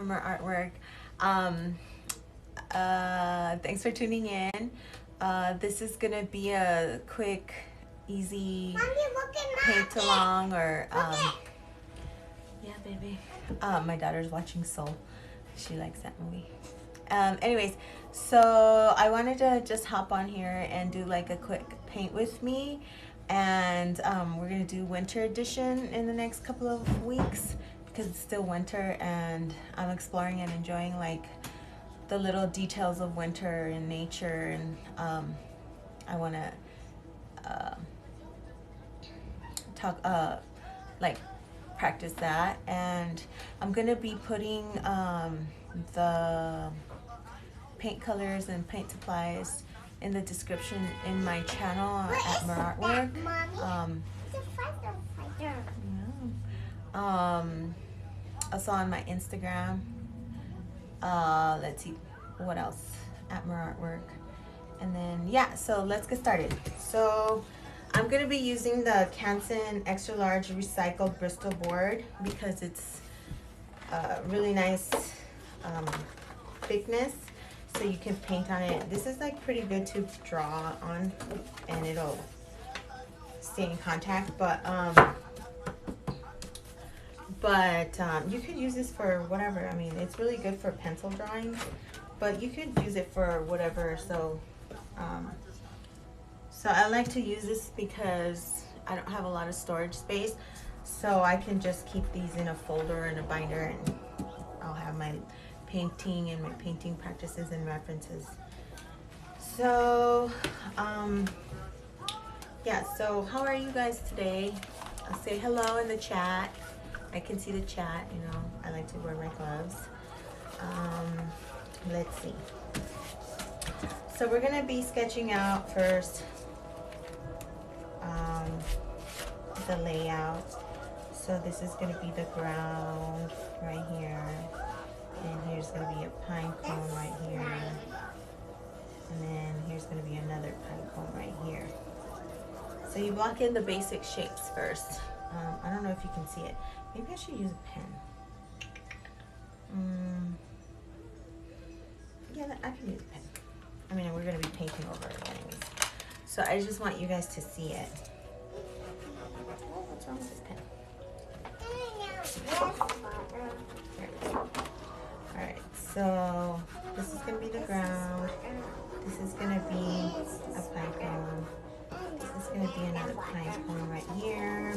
from Merartwork. Thanks for tuning in. This is gonna be a quick, easy paint along, or yeah, baby. My daughter's watching Soul. She likes that movie. Anyways, so I wanted to just hop on here and do like a quick paint with me, and we're gonna do winter edition in the next couple of weeks because it's still winter, and I'm exploring and enjoying like the little details of winter in nature, and I want to talk like practice that. And I'm gonna be putting the paint colors and paint supplies in the description in my channel at Merartwork. Also on my Instagram. Let's see what else, at Merartwork. And then yeah, so let's get started. So I'm gonna be using the Canson extra large recycled Bristol board because it's really nice thickness, so you can paint on it. This is like pretty good to draw on and it'll stay in contact, but you could use this for whatever. I mean, it's really good for pencil drawing, but you could use it for whatever. So so I like to use this because I don't have a lot of storage space, so I can just keep these in a folder and a binder, and I'll have my painting and my painting practices and references. So yeah, so how are you guys today? I'll say hello in the chat. I can see the chat, you know. I like to wear my gloves. Let's see. So we're gonna be sketching out first the layout. So this is gonna be the ground right here, and here's gonna be a pine cone right here, and then here's gonna be another pine cone right here. So you block in the basic shapes first. I don't know if you can see it. Maybe I should use a pen. Yeah, I can use a pen. I mean, we're gonna be painting over it anyways. So I just want you guys to see it. Oh, what's wrong with this pen? Alright, so this is gonna be the ground. This is gonna be a pine cone. This is gonna be another pine cone right here.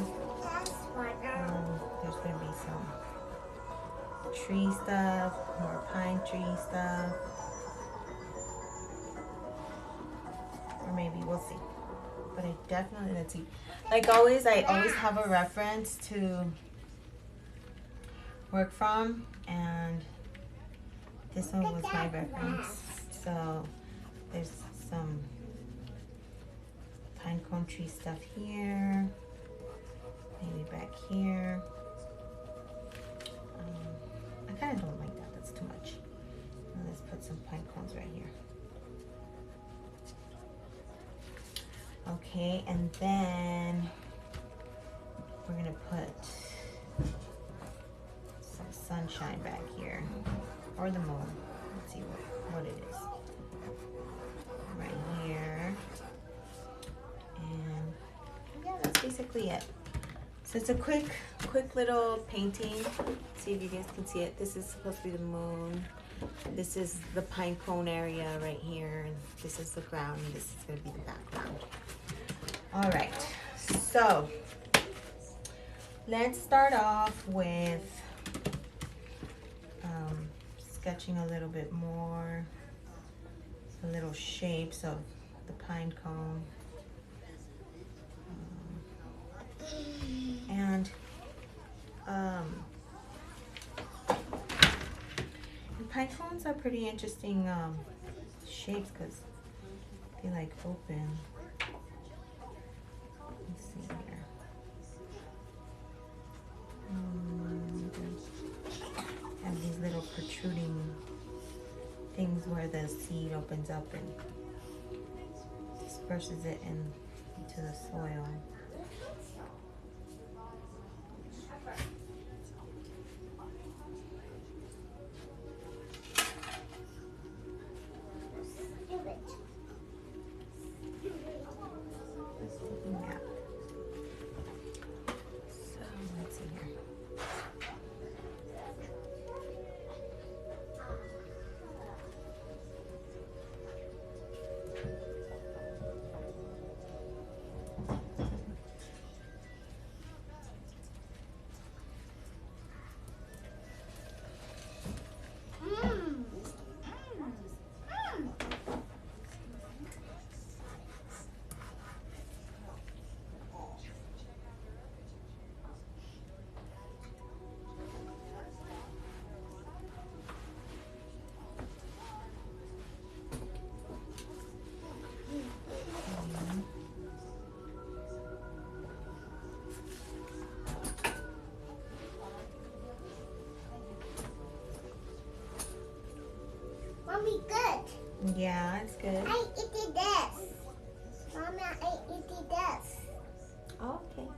There's gonna be some tree stuff, more pine tree stuff. Or maybe we'll see. But I definitely, let's see. Like always, I always have a reference to work from, and this one was my reference. So there's some pine cone tree stuff here, maybe back here. I kind of don't like that, that's too much. Let's put some pine cones right here. Okay, and then we're gonna put some sunshine back here, or the moon. Let's see what it is. Right here. And yeah, that's basically it. So it's a quick little painting. See if you guys can see it. This is supposed to be the moon. This is the pine cone area right here, and this is the ground, and this is going to be the background. All right, so let's start off with sketching a little bit more, the little shapes of the pine cone. And pine cones are pretty interesting shapes because they like open. Let's see here. Have these little protruding things where the seed opens up and disperses it into the soil. Mommy, good. Yeah, it's good. I eat this. Mommy, I eat this. Oh, okay.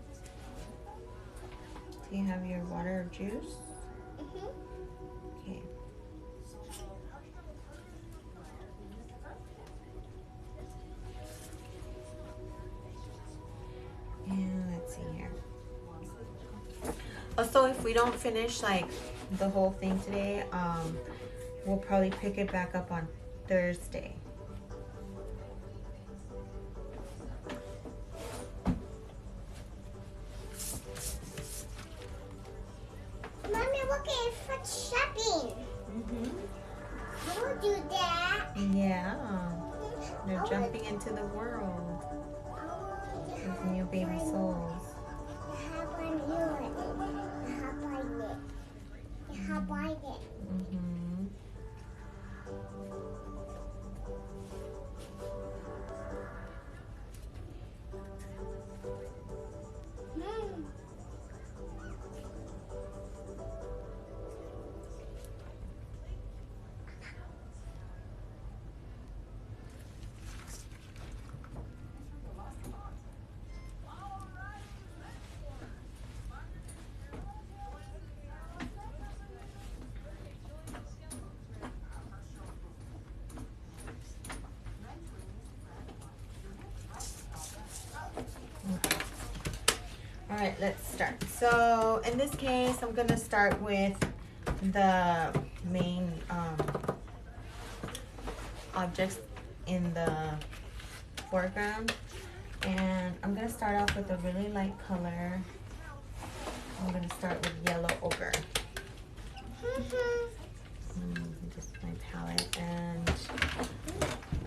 Do you have your water or juice? Mm-hmm. Okay. And let's see here. Also, if we don't finish like the whole thing today, we'll probably pick it back up on Thursday. Mommy, look at foot shopping. I will do that. Yeah. They're jumping into the world. These new baby souls. All right, let's start. So in this case, I'm gonna start with the main objects in the foreground. And I'm gonna start off with a really light color. I'm gonna start with yellow ochre. Just my palette. And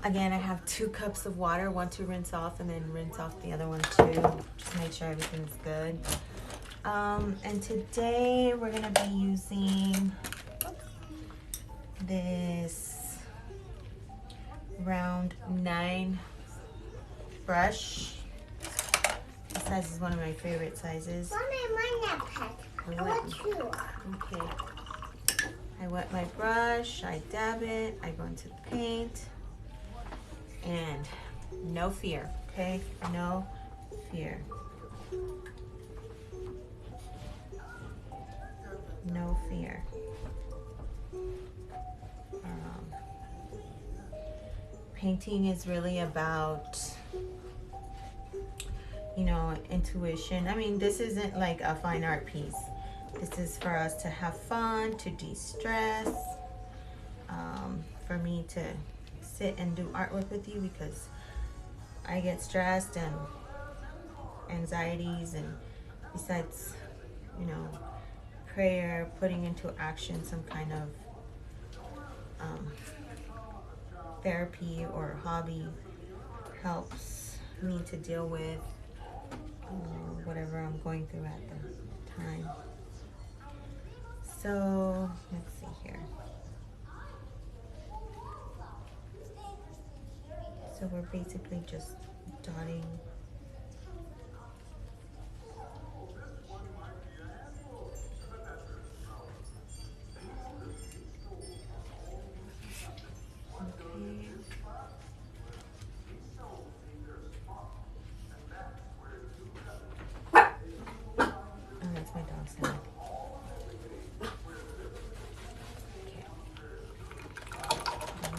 again, I have 2 cups of water, one to rinse off and then rinse off the other one too. Just make sure everything's good. And today we're gonna be using this round 9 brush. This size is one of my favorite sizes. Mommy, I want that pet. I want 2. Okay. I wet my brush, I dab it, I go into the paint. And no fear, okay? No fear. No fear. Painting is really about, you know, intuition. I mean, this isn't like a fine art piece. This is for us to have fun, to de-stress, for me to sit and do artwork with you, because I get stressed and anxieties, and besides, you know, prayer, putting into action some kind of therapy or hobby helps me to deal with whatever I'm going through at the time. So let's see here. So we're basically just dotting.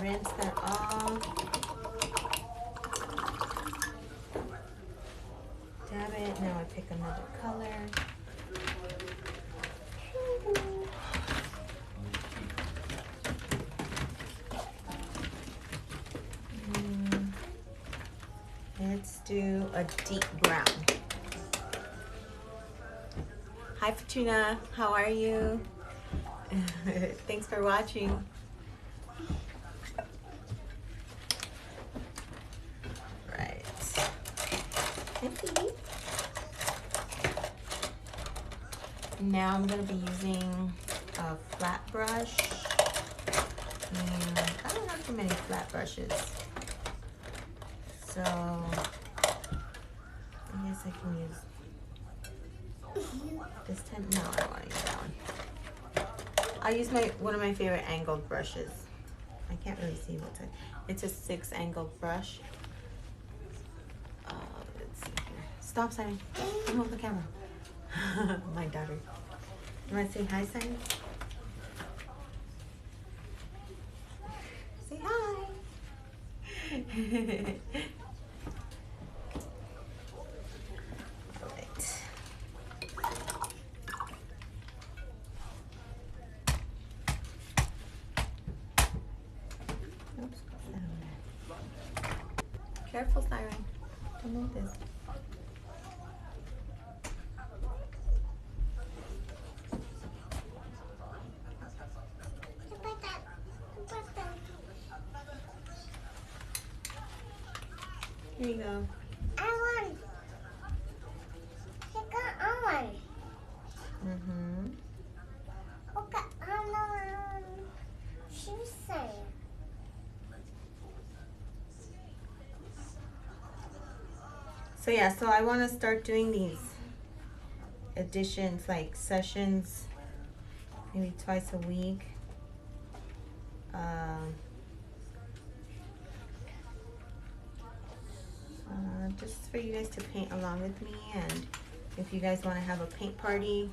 Rinse that off. Dab it. Now I pick another color. Let's do a deep brown. Hi, Patrina. How are you? Thanks for watching. Now I'm going to be using a flat brush, and I don't have too many flat brushes, so I guess I can use this 10. No, I don't want to use that one. I'll use one of my favorite angled brushes. I can't really see what's it. It's a 6-angle brush. Let's see here. Stop, Simon. Don't hold the camera. My daughter. You want to say hi, Simon? Say hi. All right. Oops, got that on there. Careful, Siren. Don't move this. Here you go. I want. Take on. Mm-hmm. Okay, she's saying. So yeah, so I want to start doing these editions, like sessions, maybe twice a week. Just for you guys to paint along with me, and if you guys want to have a paint party,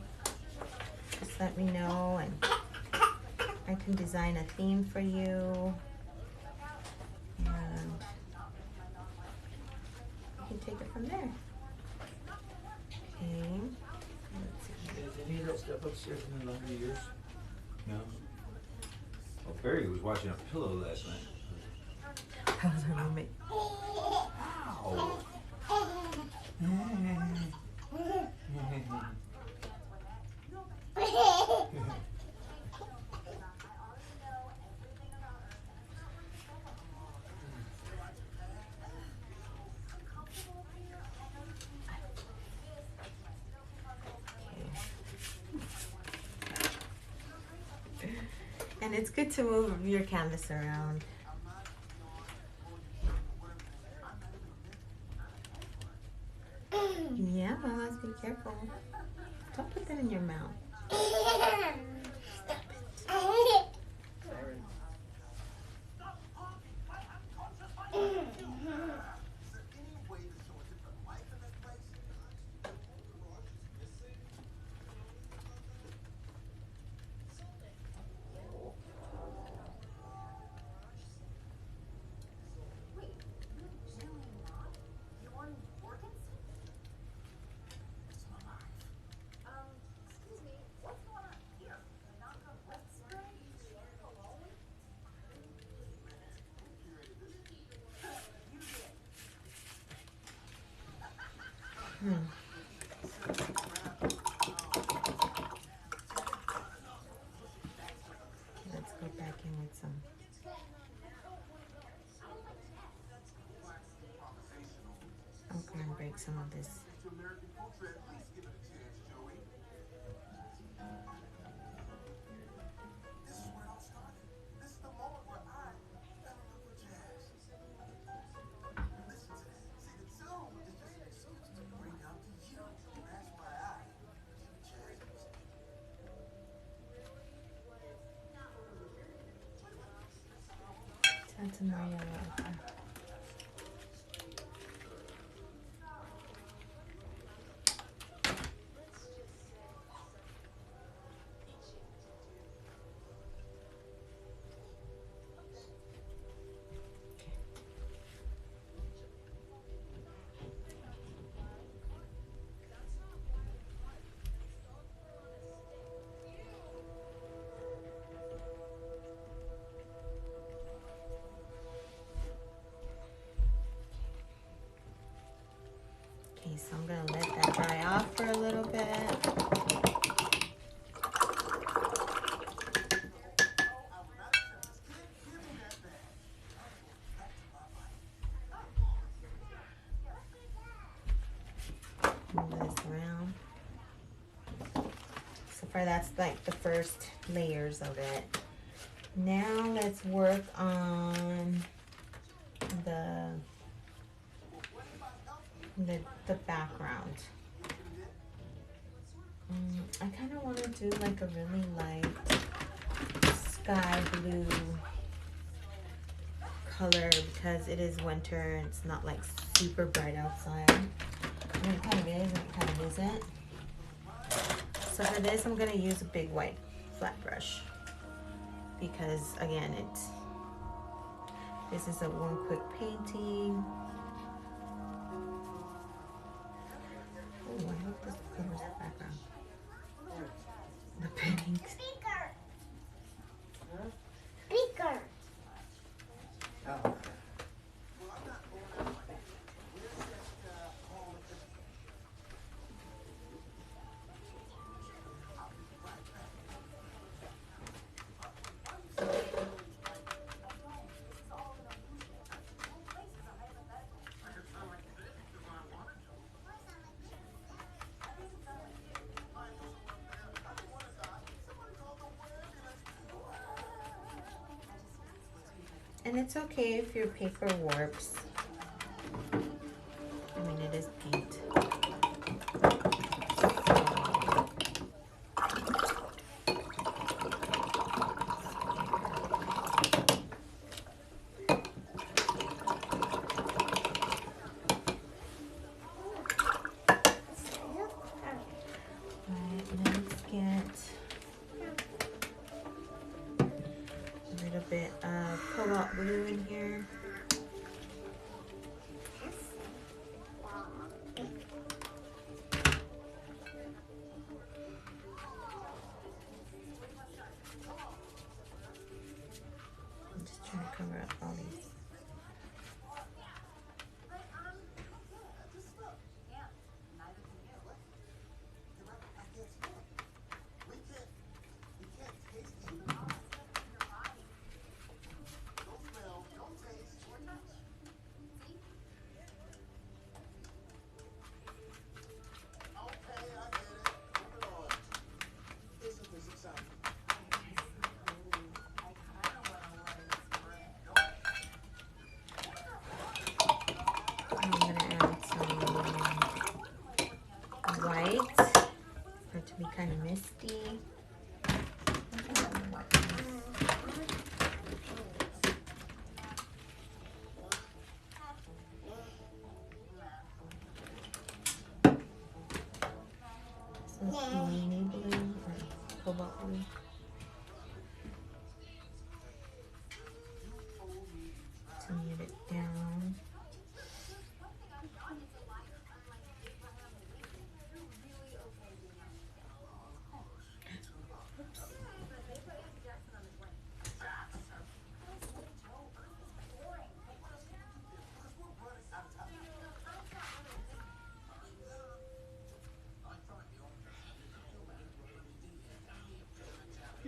just let me know and I can design a theme for you, and you can take it from there. Okay. Let's see. Is any of that stuff upstairs in the laundry yours? No. Well, Barry was watching a pillow last night. That was her roommate. Ow. And it's good to move your canvas around. Yeah, Mama, be careful. Don't put that in your mouth. Let's go back in with some. I'm gonna break some of this. Add some more yellow. Okay. Okay, so I'm gonna let that dry off for a little bit. Move this around. So far that's like the first layers of it. Now let's work on the background. I kind of want to do like a really light sky blue color because it is winter. It's not like super bright outside. I mean, it kind of is and it kind of isn't. So for this, I'm gonna use a big white flat brush because again, this is a one quick painting. Oh, I hope this covers the background. The pink. Speaker. Speaker. Oh. And it's okay if your paper warps. I mean, it is paint. Bit of Cobalt Blue in here. I'm just trying to cover up all these. I'm going to add some white for it to be kind of misty. Some navy blue or cobalt blue. To mute it down.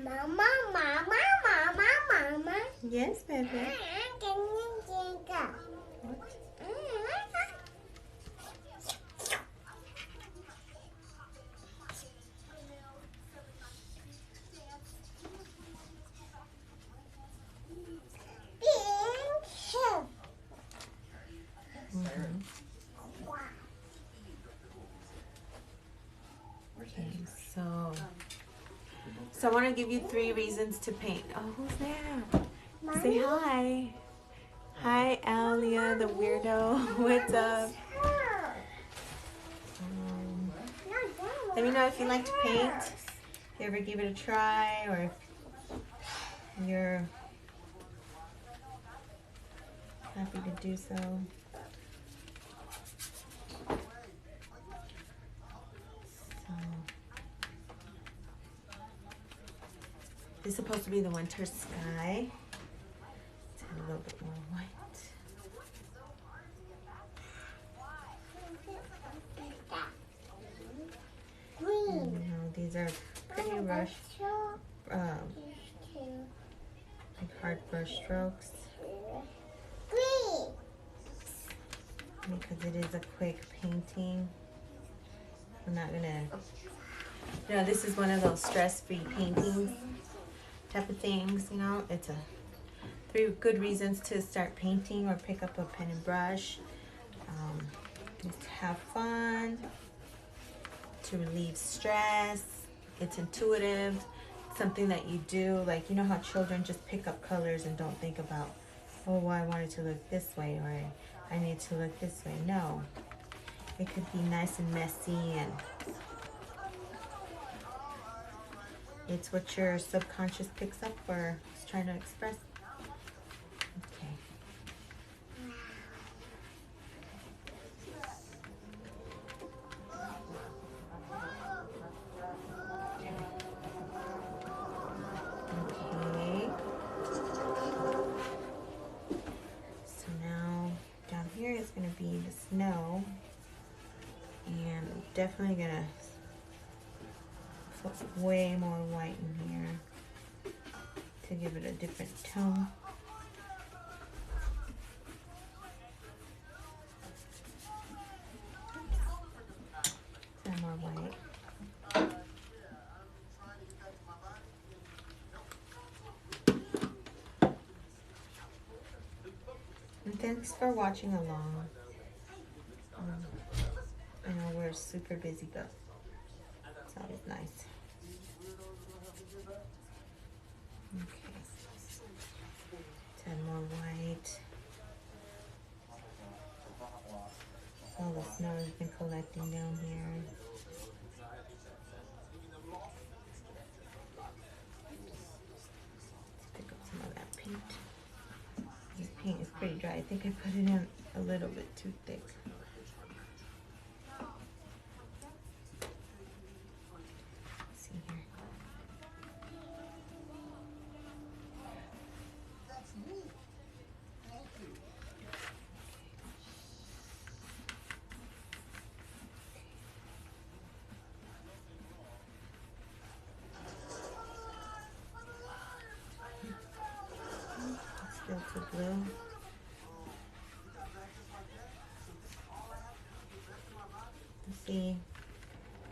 Mama, mama, mama, mama. Yes, baby. Can you drink up? Okay, so I want to give you 3 reasons to paint. Oh, who's there? Say hi. Hi, Alia, the weirdo. What's up? Let me know if you like to paint. If you ever give it a try, or if you're happy to do so. This is supposed to be the winter sky. Let's add a little bit more white. Green. These are pretty rush, like hard brush strokes. Green. Because it is a quick painting. I'm not gonna, this is one of those stress-free paintings type of things, It's 3 good reasons to start painting or pick up a pen and brush. Just have fun, to relieve stress. It's intuitive, something that you do. Like, how children just pick up colors and don't think about oh, well, I want it to look this way, or I need it to look this way. No, it could be nice and messy, and it's what your subconscious picks up or is trying to express. Okay. Okay. So now down here is going to be the snow, and I'm definitely going to put way more white in here to give it a different tone. Some more white. And thanks for watching along. I know we're super busy, but it's always nice. Okay. Add more white. All the snow has been collecting down here. Let's pick up some of that paint. This paint is pretty dry. I think I put it in a little bit too thick. Let's see here. Still too blue. See,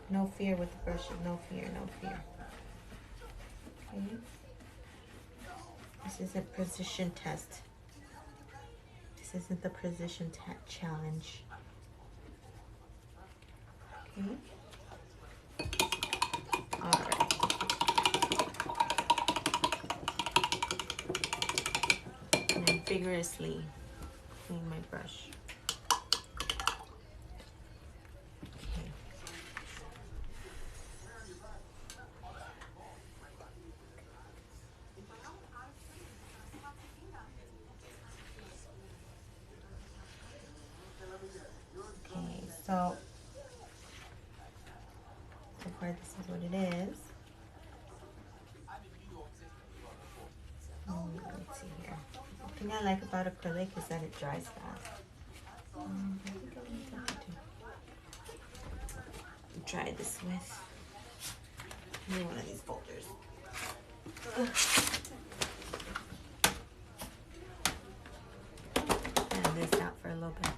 no fear with the brushes, no fear, no fear. Okay. This isn't precision test. This isn't the precision challenge. Okay. All right. And then vigorously clean my brush. So far this is what it is. Let's see here. The thing I like about acrylic is that it dries fast. Try this with maybe one of these folders. And this out for a little bit.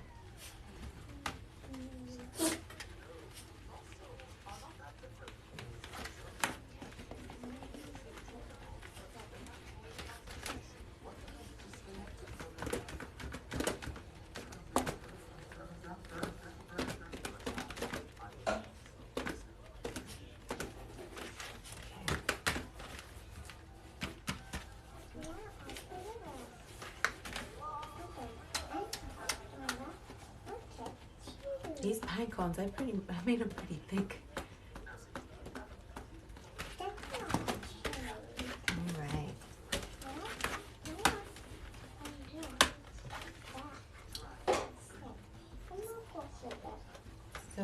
These pine cones, I made them pretty thick. All right. So,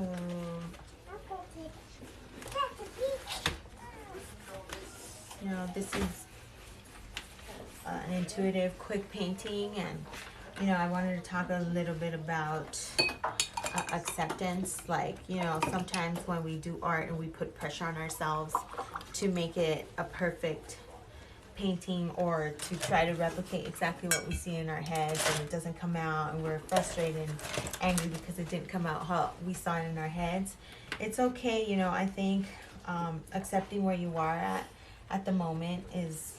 you know, this is an intuitive, quick painting, and you know, I wanted to talk a little bit about acceptance. Like, you know, sometimes when we do art and we put pressure on ourselves to make it a perfect painting or to try to replicate exactly what we see in our heads, and it doesn't come out, and we're frustrated and angry because it didn't come out how we saw it in our heads. It's okay, you know. I think accepting where you are at the moment is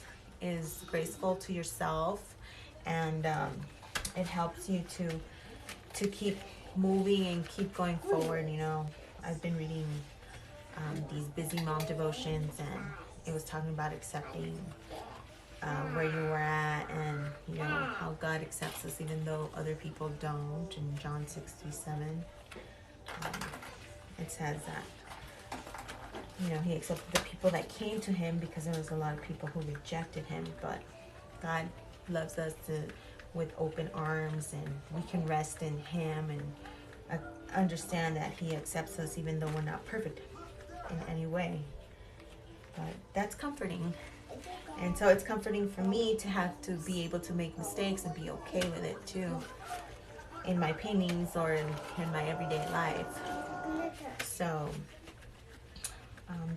graceful to yourself, and it helps you to keep moving and keep going forward. You know, I've been reading these busy mom devotions, and it was talking about accepting where you were at, and you know how God accepts us even though other people don't. In John 6:37, it says that, you know, he accepted the people that came to him because there was a lot of people who rejected him. But God loves us with open arms, and we can rest in him and understand that he accepts us even though we're not perfect in any way. But that's comforting. And so it's comforting for me to have to be able to make mistakes and be okay with it too, in my paintings or in my everyday life. So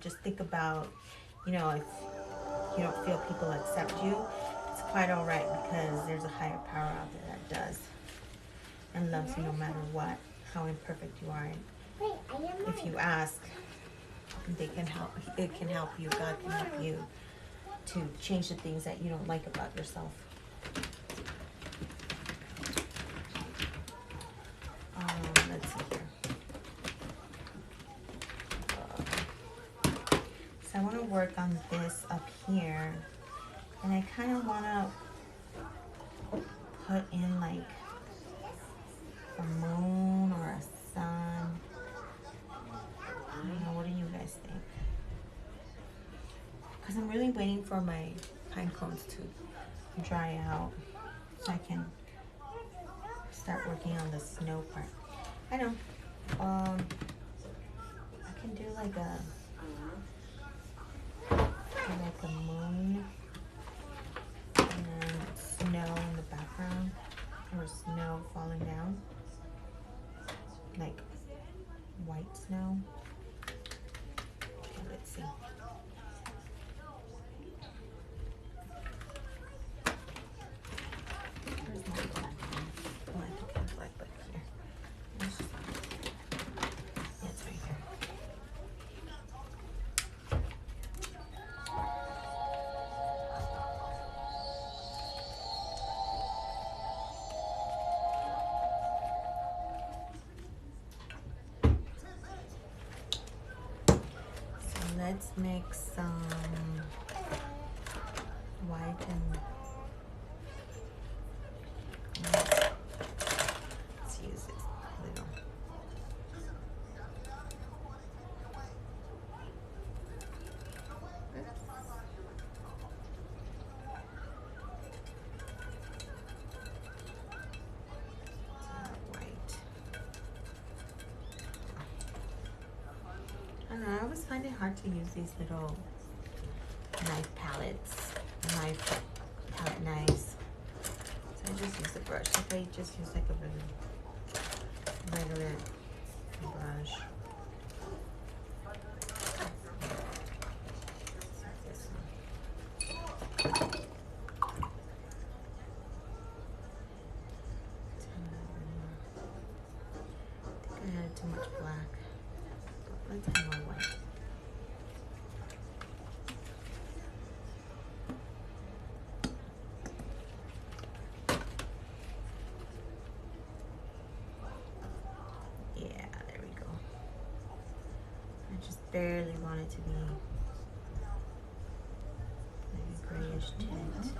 just think about, you know, if you don't feel people accept you, it's quite all right, because there's a higher power out there that does and loves you no matter what, how imperfect you are. And if you ask, they can help. It can help you. God can help you to change the things that you don't like about yourself. Let's see here. So I want to work on this up here, and I kind of want to put in like a moon or a sun. I don't know, what do you guys think? Because I'm really waiting for my pine cones to dry out so I can start working on the snow part. I know. I can do like a moon and then snow in the background, or snow falling down, like white snow. Okay, let's see. Where's my black one? Oh, I think I have black back here. Yeah, it's right here. Let's mix some white and let's use this little. White. I don't know, I always find it hard to use these little knife palettes, palette knives. So I just use the brush. If I just use like a regular brush. I think I had too much black. Let's have more white. Yeah, there we go. I just barely want it to be like a grayish tint.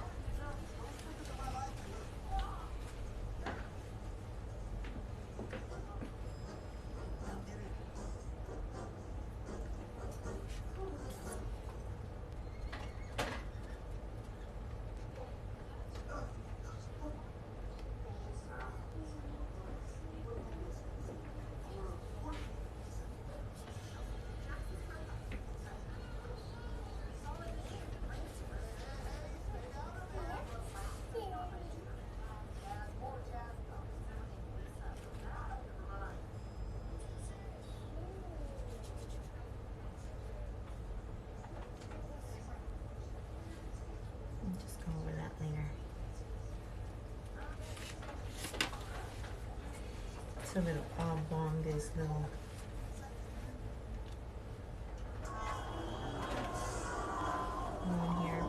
Just go over that later. It's a little oblong, this little one here.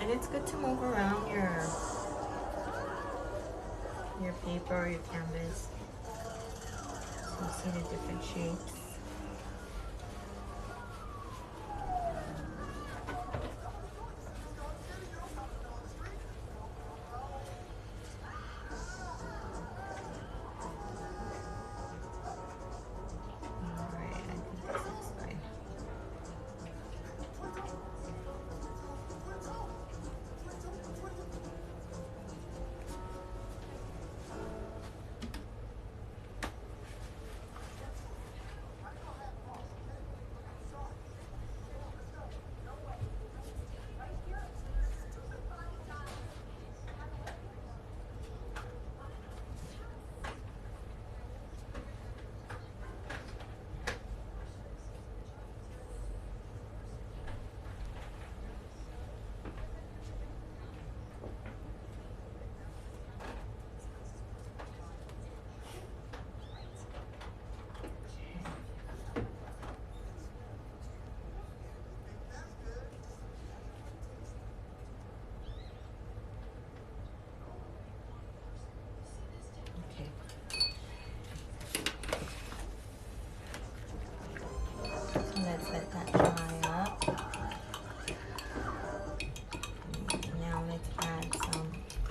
And it's good to move around your paper or your canvas so you see the different shapes.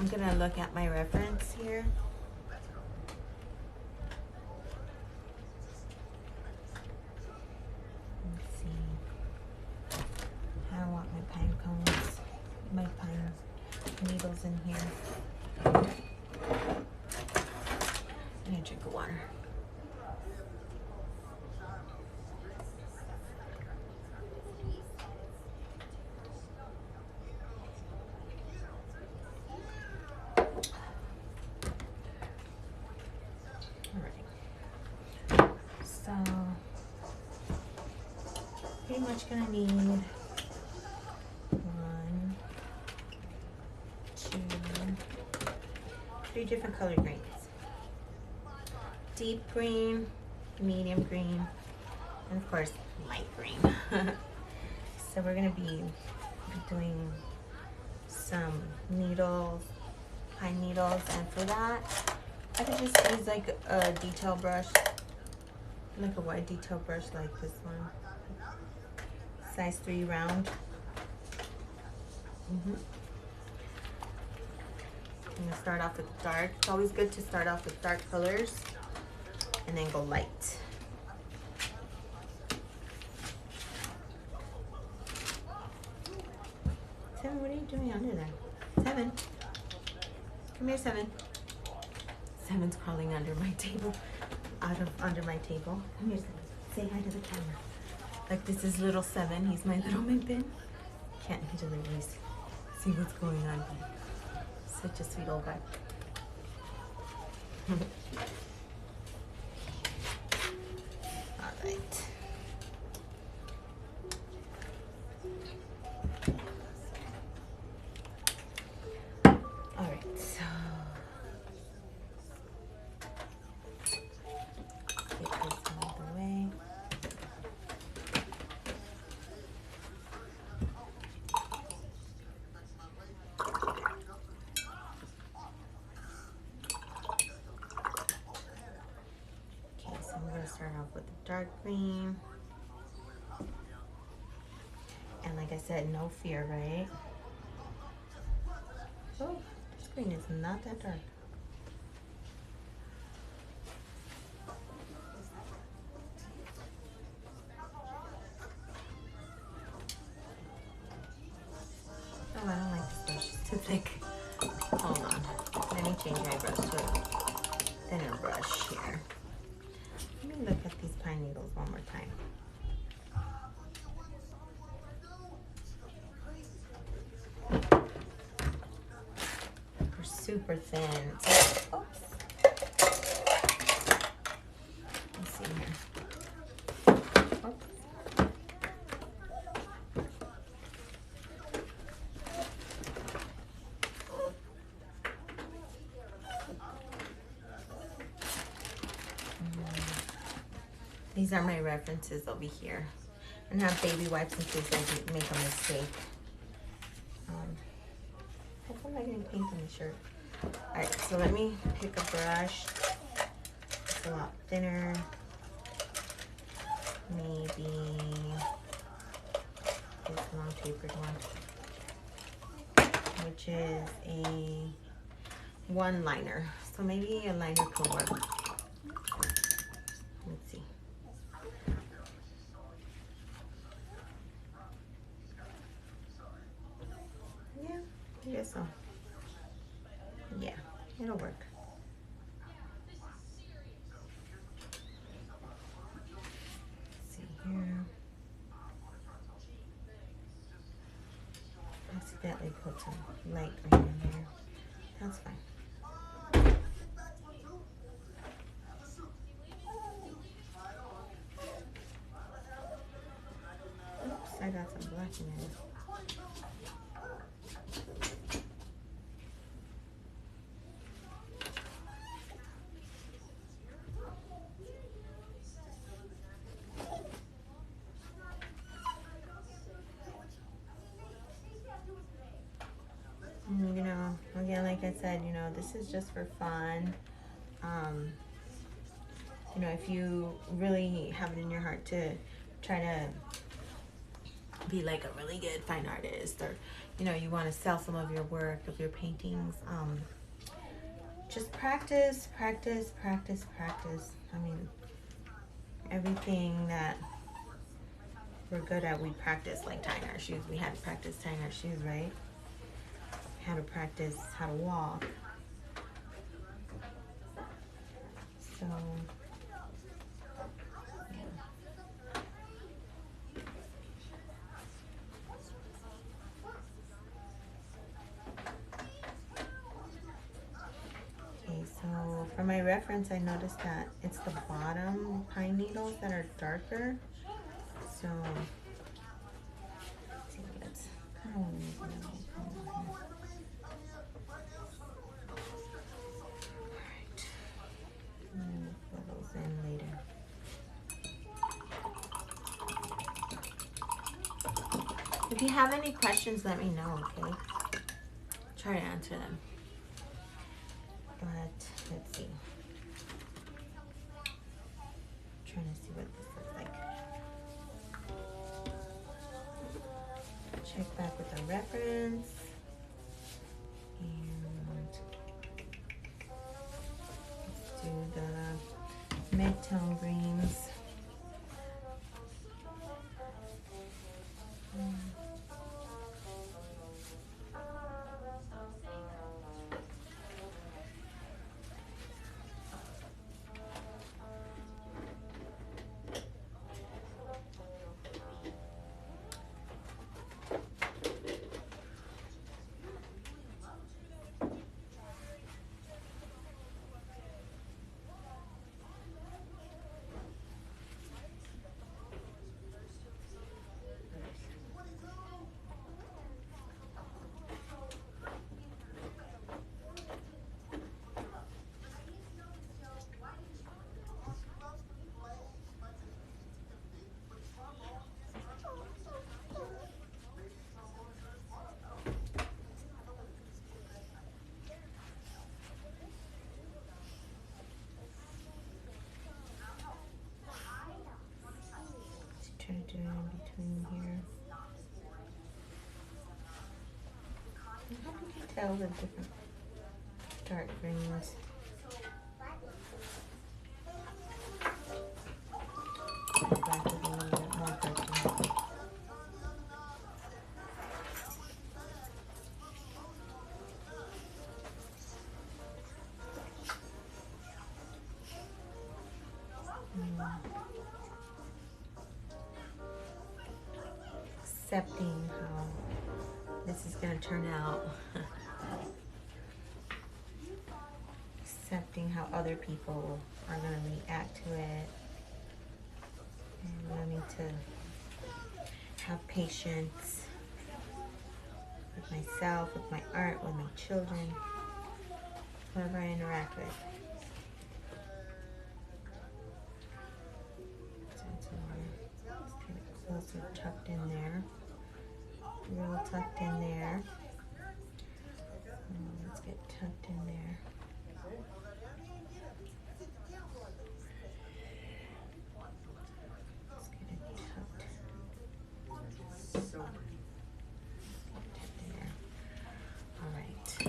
I'm gonna look at my reference here. Let's see. I want my pine cones, my pine needles in here. I need a drink of water. So, pretty much gonna need 1, 2, 3 different color greens. Deep green, medium green, and of course, light green. So we're gonna be doing some needles, pine needles, and for that, I could just use like a detail brush. Like a wide detail brush like this one, size 3 round. I'm gonna start off with dark. It's always good to start off with dark colors and then go light. Seven, what are you doing under there? Seven, come here, Seven. Seven's crawling under my table. Under my table. Come here, Seven. Say hi to the camera. Like this is little Seven. He's my little Mimpin. Can't he doesn't really see what's going on. Such a sweet old guy. All right. All right. So. Start off with the dark green, and like I said, no fear, right? Oh, this green is not that dark. Oh, I don't like this brush, it's too thick. Hold on, let me change my brush to a thinner brush here. Let me look at these pine needles one more time. They're super thin. So, oops. Let's see here. Oops. These are my references over here. And have baby wipes in case I make a mistake. How come I didn't paint on the shirt? Alright, so let me pick a brush. It's a lot thinner. Maybe this long tapered one. Which is a 1 liner. So maybe a liner could work. Let's see. I guess so. Yeah, it'll work. Let's see here. I accidentally put some light green in there. That's fine. Oops, I got some black in there. You know, again, like I said, you know, this is just for fun. You know, if you really have it in your heart to try to be like a really good fine artist, or you know, you want to sell some of your work, of your paintings, just practice, practice, practice, practice. I mean, everything that we're good at, we practice, like tying our shoes. We had to practice tying our shoes, right? How to practice how to walk. So okay, so for my reference, I noticed that it's the bottom pine needles that are darker. So let's see, let's kind of use a little color here. Alright. And we'll fill those in later. If you have any questions, let me know, okay? Try to answer them. But let's see. I'm trying to see what this looks like. Check back with the reference. And let's do the mid-tone greens. Try to do it in between here. How can you tell the different dark greens? The black is a little bit more dark. Accepting how this is going to turn out. Accepting how other people are going to react to it. And learning to have patience with myself, with my art, with my children, whoever I interact with. So it's more, let's get it closer, tucked in there. Real tucked in there. Let's get tucked in there. Let's get it tucked. Tucked in there. All right. So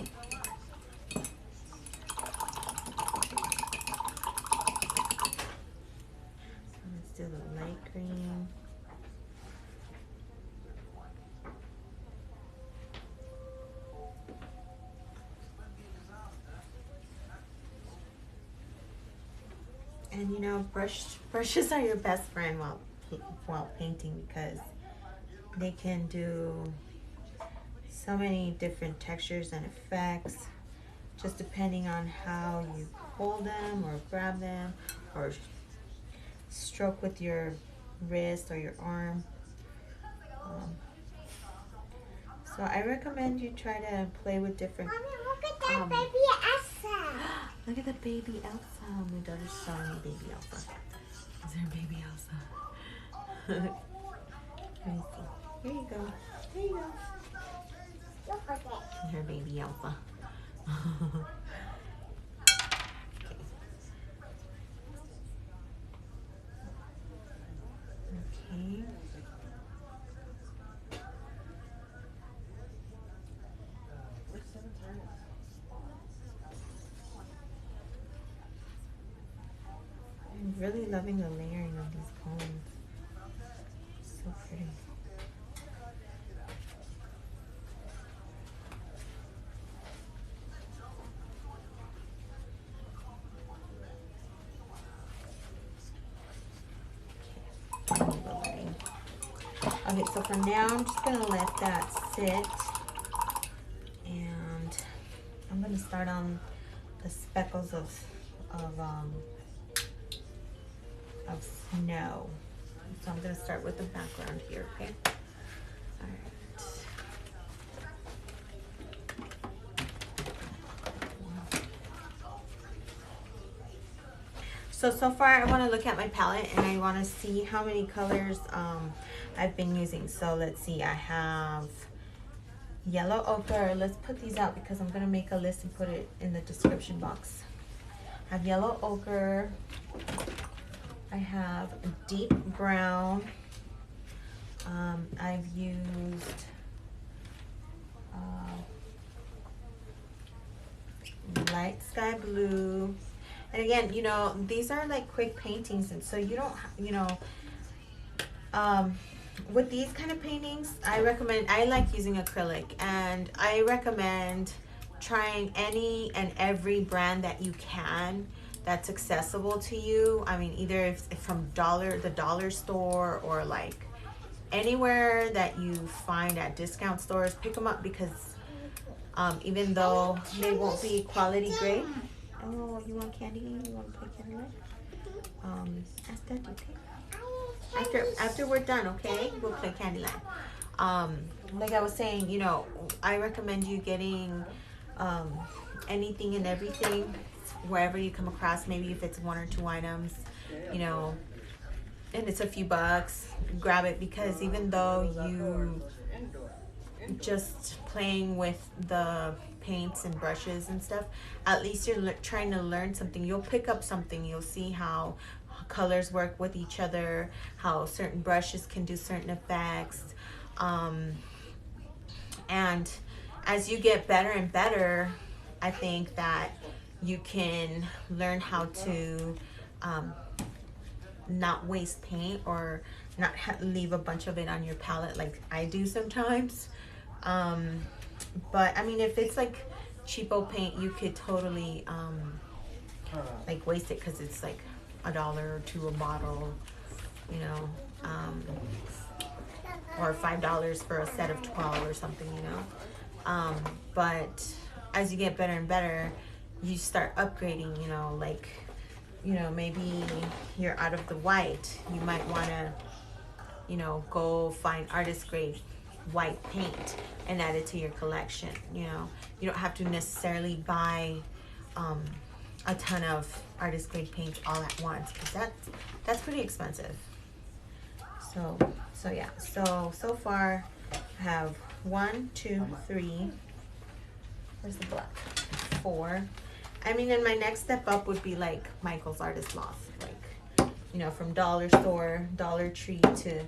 let's do the light green. And you know, brushes are your best friend while painting, because they can do so many different textures and effects, just depending on how you hold them or grab them or stroke with your wrist or your arm. So I recommend you try to play with different. Mommy, look at that baby Elsa. Look at the baby Elsa. My daughter's showing me baby Elsa. Is there baby Elsa? Let me see. Here you go. There you go. Look at it. Her baby Elsa. Okay. really loving the layering of these cones. So pretty. Okay, so for now, I'm just gonna let that sit, and I'm gonna start on the speckles of snow. So I'm gonna start with the background here, okay? All right. So far I want to look at my palette and I want to see how many colors I've been using. So let's see, I have yellow ochre. Let's put these out because I'm going to make a list and put it in the description box. I have yellow ochre. I have deep brown. I've used light sky blue. And again, you know, these are like quick paintings, and so you don't, you know, with these kind of paintings, I like using acrylic, and I recommend trying any and every brand that you can that's accessible to you. I mean, either if from the dollar store or like anywhere that you find at discount stores, pick them up, because even though they won't be quality grade. Oh, you want candy? You want to play Candyland? Ask Daddy, okay? After we're done, okay? We'll play Candyland. Like I was saying, you know, I recommend you getting anything and everything wherever you come across. Maybe if it's 1 or 2 items, you know, and it's a few bucks, grab it, because even though you just playing with the paints and brushes and stuff, at least you're trying to learn something. You'll pick up something. You'll see how colors work with each other, how certain brushes can do certain effects, and as you get better and better, I think that you can learn how to not waste paint, or not leave a bunch of it on your palette like I do sometimes. But I mean, if it's like cheapo paint, you could totally like waste it, because it's like $1 or $2 a bottle, you know, or $5 for a set of 12 or something, you know. But as you get better and better, you start upgrading, you know, like, you know, maybe you're out of the white, you might want to, you know, go find artist grade white paint and add it to your collection. You know, you don't have to necessarily buy a ton of artist grade paint all at once, because that's pretty expensive. So yeah, so far I have 1, 2, 3, where's the black, 4. I mean, and my next step up would be like Michael's Artist Loft, like, you know, from dollar store, Dollar Tree to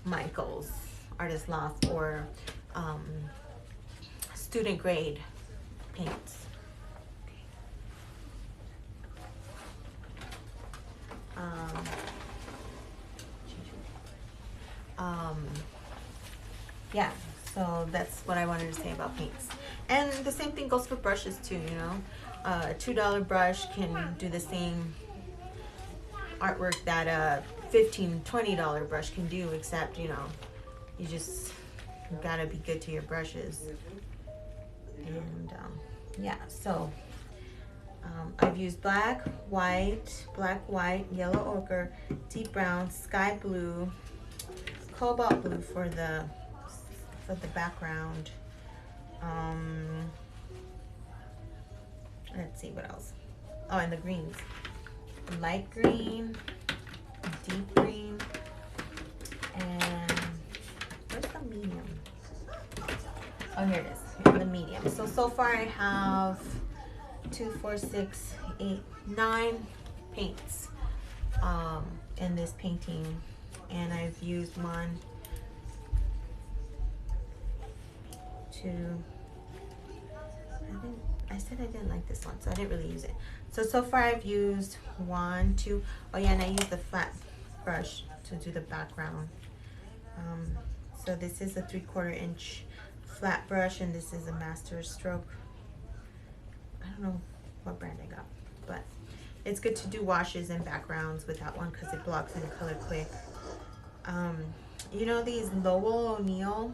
Michael's Artist Loft, or student grade paints. Yeah, so that's what I wanted to say about paints. And the same thing goes for brushes too, you know. A $2 brush can do the same artwork that a $15, $20 brush can do, except, you know, you just gotta be good to your brushes. And yeah, so I've used black, white, yellow ochre, deep brown, sky blue, cobalt blue for the background. Let's see what else. Oh, and the greens. Light green, deep green, and where's the medium? Oh, here it is, the medium. So far I have 2, 4, 6, 8, 9 paints in this painting, and I've used 1, 2, I I said I didn't like this one, so I didn't really use it. So far I've used 1, 2. Oh yeah, and I used the flat brush to do the background. So this is a 3/4 inch flat brush, and this is a master stroke. I don't know what brand I got, but it's good to do washes and backgrounds with that one because it blocks in color quick. You know these Lowell O'Neill,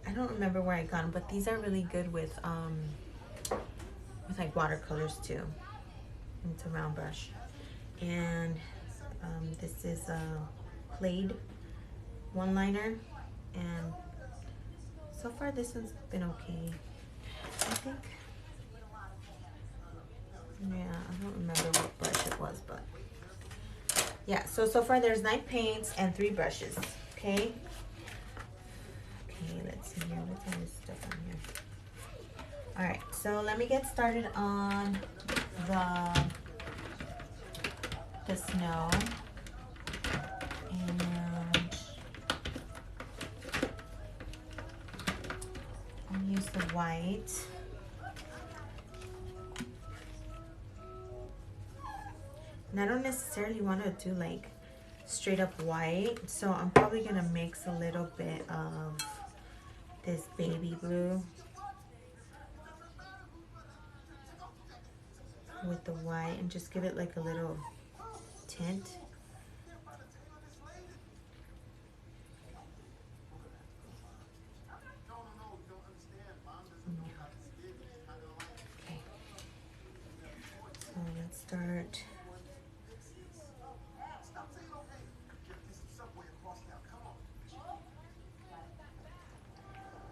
I don't remember where I got them, but these are really good with like watercolors too. And it's a round brush. And this is a Plaid one-liner, and so far this one's been okay, I think. Yeah, I don't remember what brush it was, but yeah, so far there's 9 paints and 3 brushes. Okay, let's see here, what's all this stuff on here? All right, so let me get started on the snow. And I'll use the white. And I don't necessarily want to do like straight up white, so I'm probably gonna mix a little bit of this baby blue with the white and just give it like a little tint. Okay, so let's start.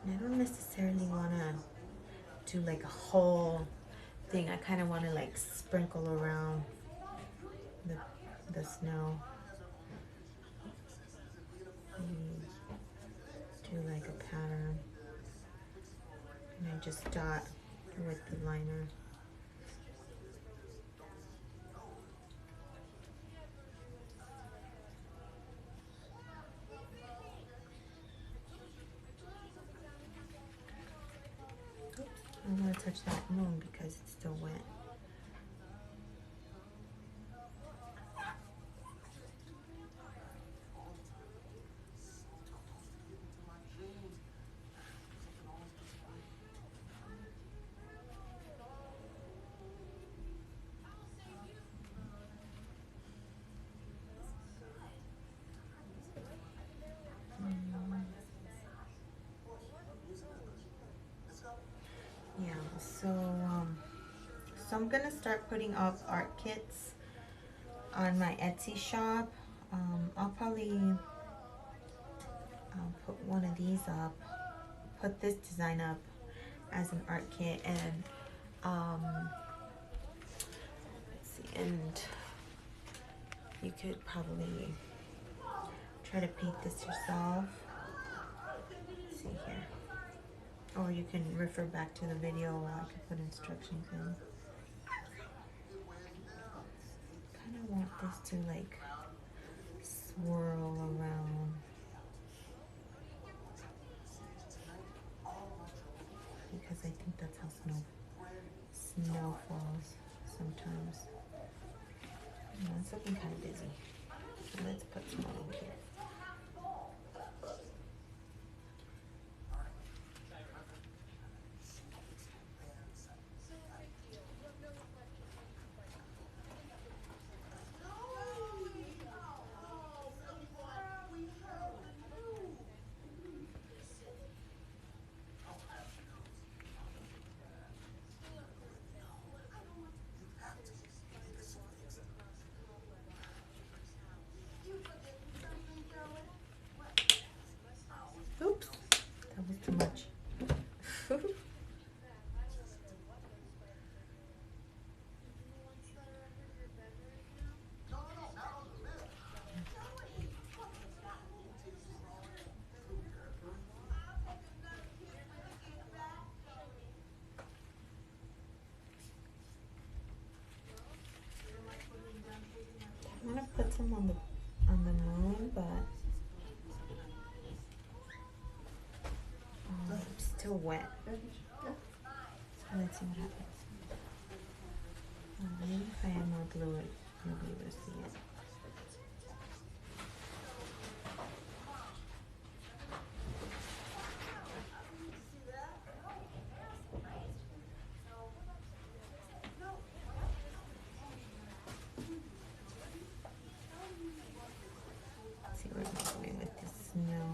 I don't necessarily want to do like a whole thing. I kind of want to like sprinkle around the snow. Do like a pattern. And I just dot with the liner. I don't want to touch that moon because it's still wet. Yeah, so I'm gonna start putting up art kits on my Etsy shop. I'll probably put one of these up, put this design up as an art kit, and let's see, and you could probably try to paint this yourself. Let's see here. Or you can refer back to the video where I can put instructions in. Kind of want this to like swirl around. Because I think that's how snow falls sometimes. No, it's looking kind of busy. So let's put some more in here. Oops, that was too much. I'm gonna put some on the moon, but it's still wet. So Let's see what happens. Maybe if I add more blue, you'll be able to see it. Let's see where I'm going with the snow.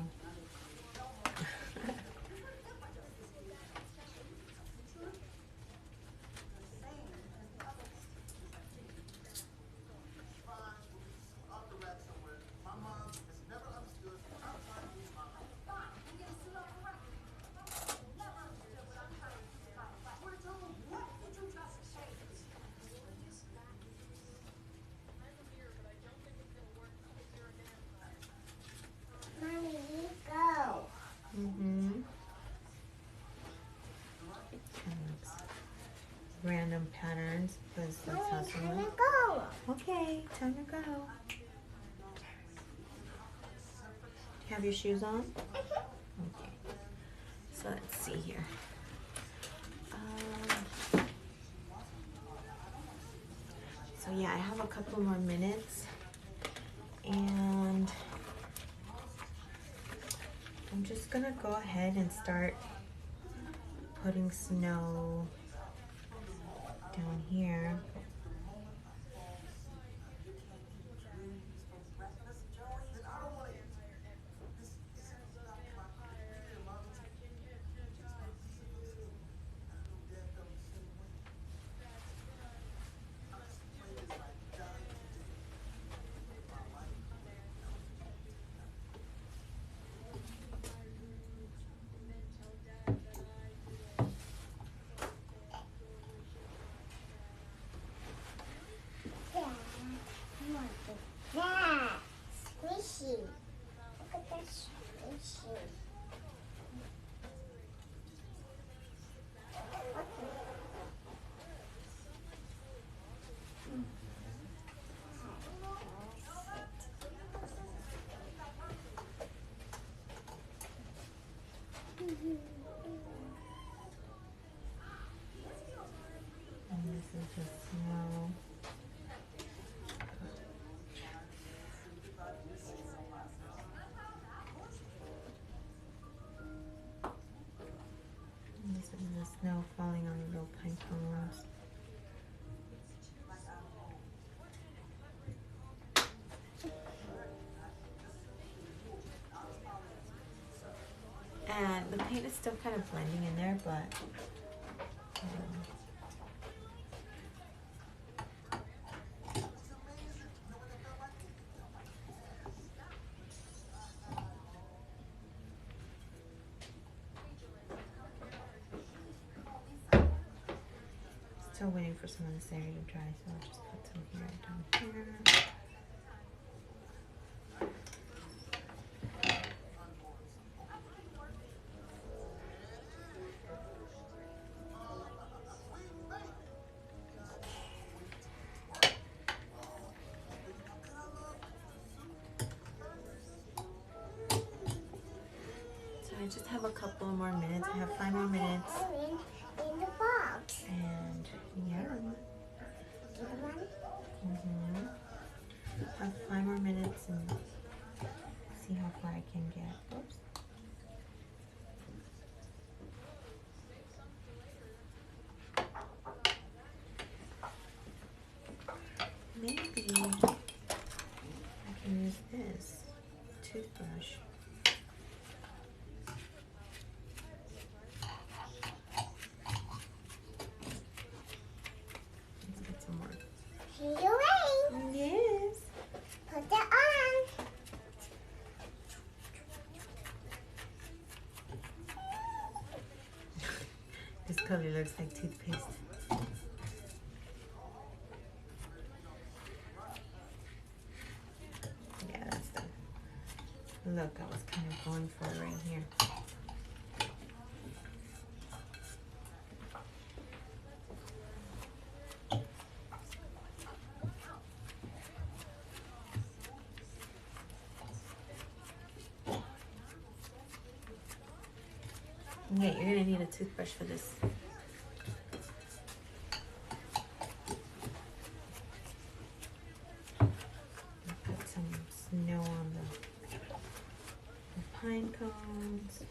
Mommy, you go. Random patterns because that's how Mommy, time someone. to go. Okay, time to go. Do you have your shoes on? Okay. So let's see here. So yeah, I have a couple more minutes, and I'm just gonna go ahead and start putting snow down here. That squishy. Look at that squishy. And this is just snow. And this is the snow falling on the little pine cones. And the paint is still kind of blending in there, but still waiting for some of this area to dry, so I'll just put some here down here. So I just have a couple more minutes. I have 5 more minutes. In the box. And yeah. I have 5 more minutes and see how far I can get. Oops. Maybe I can use this toothbrush. Let's get some more. Here you ring. Yes. Put it on. This color looks like toothpaste. Yeah, that's the look I was kind of going for right here. Yeah, you're gonna need a toothbrush for this. cones.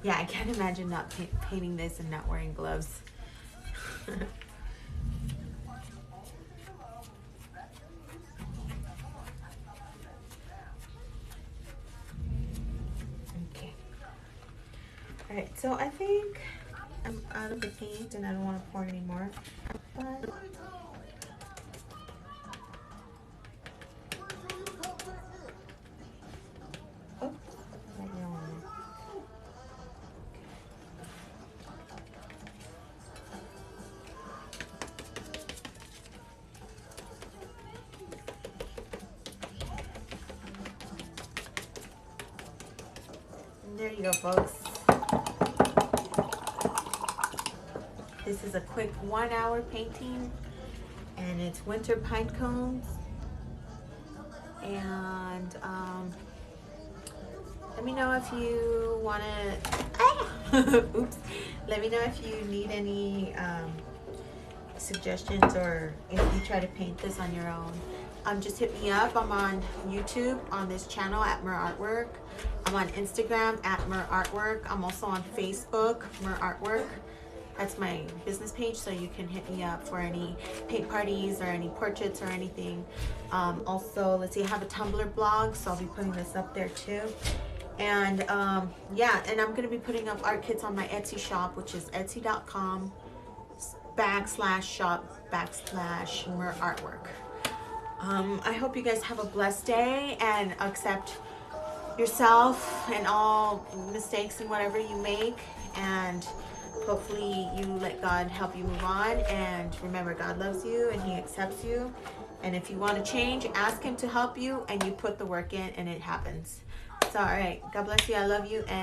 Yeah, I can't imagine not painting this and not wearing gloves. Okay. All right, so I think I'm out of the paint and I don't want to pour anymore. But oh, right now on there. There you go, folks. This is a quick 1 hour painting and it's winter pine cones. And let me know if you want to, oops, let me know if you need any suggestions or if you try to paint this on your own. Just hit me up. I'm on YouTube on this channel at Merartwork. I'm on Instagram at Merartwork. I'm also on Facebook, Merartwork. That's my business page, so you can hit me up for any paint parties or any portraits or anything. Also, let's see, I have a Tumblr blog, so I'll be putting this up there too. And yeah, and I'm gonna be putting up art kits on my Etsy shop, which is etsy.com/shop/Merartwork. I hope you guys have a blessed day and accept yourself and all mistakes and whatever you make, and hopefully you let God help you move on. And remember, God loves you and He accepts you, and if you want to change, ask Him to help you and you put the work in and it happens. So all right, God bless you, I love you, and